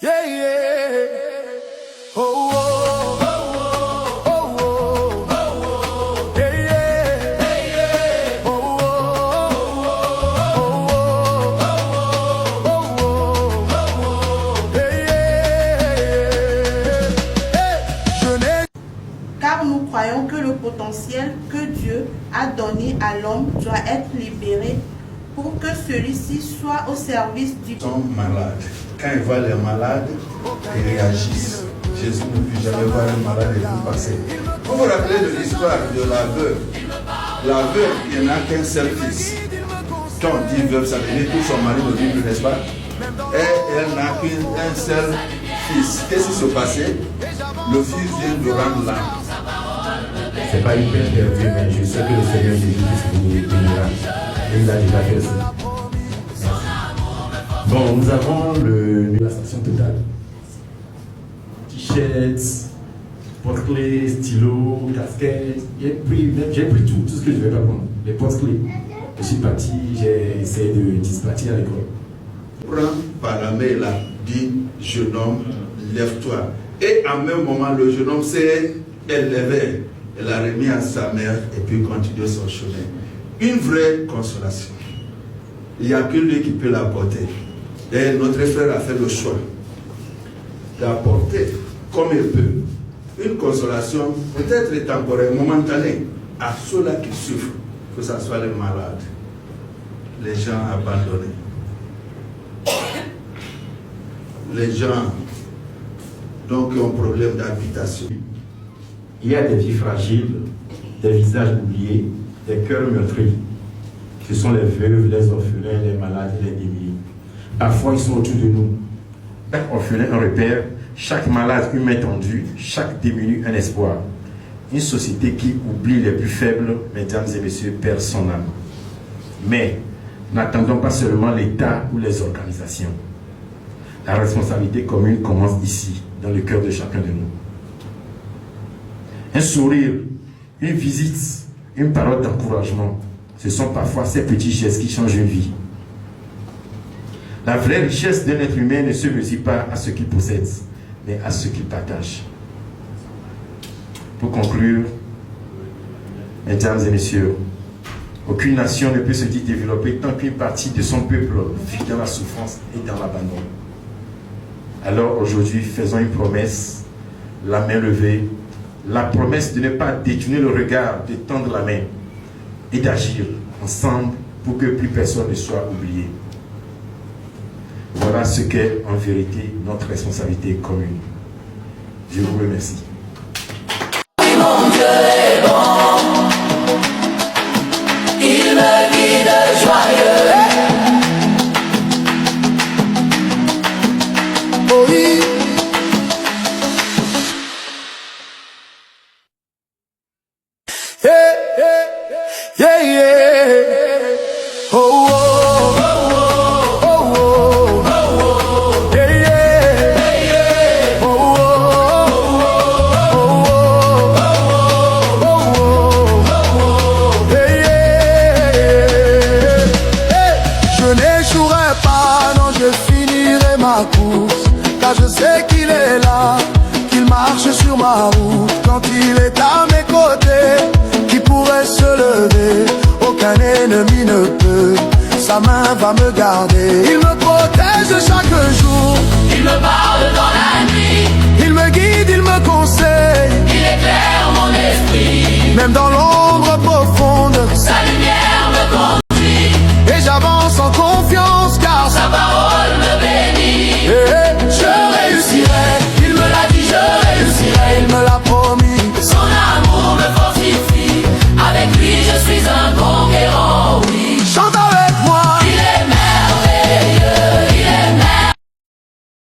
Yeah, yeah. Oh, oh, oh, oh, oh, oh, oh. Yeah, yeah. Hey, yeah. Oh, oh, oh, oh, oh, oh, oh. Yeah, yeah. Hey. Je n'ai... Car nous croyons que le potentiel que Dieu a donné à l'homme doit être libéré pour que celui-ci soit au service du... Ils sont malades. Quand ils voient les malades, ils réagissent. Jésus ne peut jamais voir un malade et tout passer. Vous vous rappelez de l'histoire de la veuve. La veuve, il n'y en a qu'un seul fils. Quand on dit veuve, ça veut dire tout son mari ne vit plus, n'est-ce pas? Et elle n'a qu'un seul fils. Qu'est-ce qui s'est passé? Le fils vient de rendre l'âme. C'est pas une peine perdue, mais je sais que le Seigneur Jésus-Christ vous bénira. Il a déjà fait ça. Bon, nous avons la station totale. T-shirts, porte-clés, stylos, casquettes. J'ai pris tout ce que je vais pas prendre. Les porte-clés. Je suis parti, j'ai essayé de dispatcher à l'école. Prends par la main là, dit jeune homme, lève-toi. Et en même moment, le jeune homme s'est élevé. Elle a remis à sa mère et puis continué son chemin. Une vraie consolation. Il n'y a que lui qui peut l'apporter. Et notre frère a fait le choix d'apporter comme il peut une consolation, peut-être temporaire, momentanée, à ceux-là qui souffrent, que ce soit les malades, les gens abandonnés, les gens donc, qui ont problème d'habitation. Il y a des vies fragiles, des visages oubliés, des cœurs meurtris. Ce sont les veuves, les orphelins, les malades et les démunis. Parfois, ils sont autour de nous. Chaque orphelin un repère, chaque malade une main tendue, chaque démuni un espoir. Une société qui oublie les plus faibles, mesdames et messieurs, perd son âme. Mais n'attendons pas seulement l'État ou les organisations. La responsabilité commune commence ici, dans le cœur de chacun de nous. Un sourire, une visite, une parole d'encouragement, ce sont parfois ces petits gestes qui changent une vie. La vraie richesse d'un être humain ne se mesure pas à ce qu'il possède, mais à ce qu'il partage. Pour conclure, mesdames et messieurs, aucune nation ne peut se dire développée tant qu'une partie de son peuple vit dans la souffrance et dans l'abandon. Alors aujourd'hui, faisons une promesse, la main levée, la promesse de ne pas détourner le regard, de tendre la main et d'agir ensemble pour que plus personne ne soit oublié. Voilà ce qu'est en vérité notre responsabilité commune. Je vous remercie. Mon Dieu est bon, il me guide joyeux. Oh oui. Yeah, yeah, yeah, yeah. Oh, oh, oh, oh, oh, oh. Yeah, yeah. Oh, oh, oh, oh, oh. Yeah, yeah. Hey. Je n'échouerai pas, non, je finirai ma course, car je sais qu'il est là, qu'il marche sur ma route. Quand il est à mes côtés, qui pourrait se lever? Aucun ennemi ne peut, sa main va me garder. Il me protège chaque jour, Il me parle dans la nuit, il me guide, il me conseille. il éclaire mon esprit. Même dans l'ombre profonde, Sa lumière